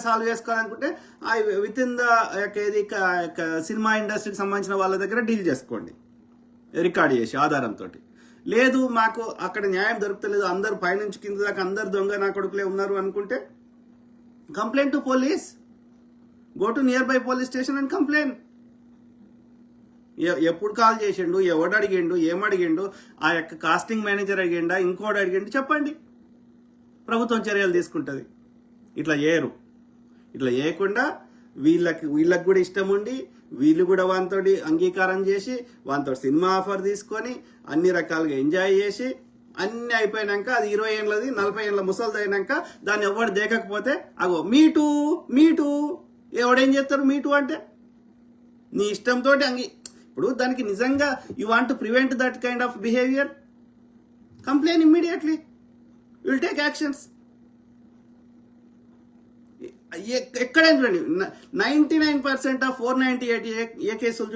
Solve చేసుకోవాలనుకుంటే with in the cinema ఇండస్ట్రీకి సంబంధించిన వాళ్ళ దగ్గర డీల్ చేసుకోండి రికార్డ్ చేసి ఆధారంతో. లేదు మాకు అక్కడ న్యాయం దొరుకుతలేదు, అందరు పైనుంచి కింద దాకా అందరు దొంగ నా కొడుకులే ఉన్నారు అనుకుంటే complaint to police, go to near by police station and complaint. ఎప్పుడు కాల్ చేసిండు, ఎవడు అడిగిండు, ఏమడిగిండు, ఆ యొక్క కాస్టింగ్ మేనేజర్ అడిగిండా, ఇంకోటి అడిగిండు చెప్పండి, ప్రభుత్వం చర్యలు తీసుకుంటుంది. ఇట్లా చేయరు. ఇట్లా చేయకుండా వీళ్ళకి కూడా ఇష్టం ఉండి వీళ్ళు కూడా వానితో అంగీకారం చేసి వానితో సినిమా ఆఫర్ తీసుకొని అన్ని రకాలుగా ఎంజాయ్ చేసి అన్ని అయిపోయినాక అది 20 ఏళ్ళది 40 ఏళ్ళ ముసలిది అయినాక దాన్ని ఎవరు దేకకపోతే అగో మీటూ ఎవడేం చేస్తారు మీటూ అంటే నీ ఇష్టంతో ఇప్పుడు దానికి నిజంగా you want to prevent that kind of behaviour, complain immediately, will take actions. ఎక్కడైనా చూడండి 99% ఆఫ్ 498 ఏ కేసులు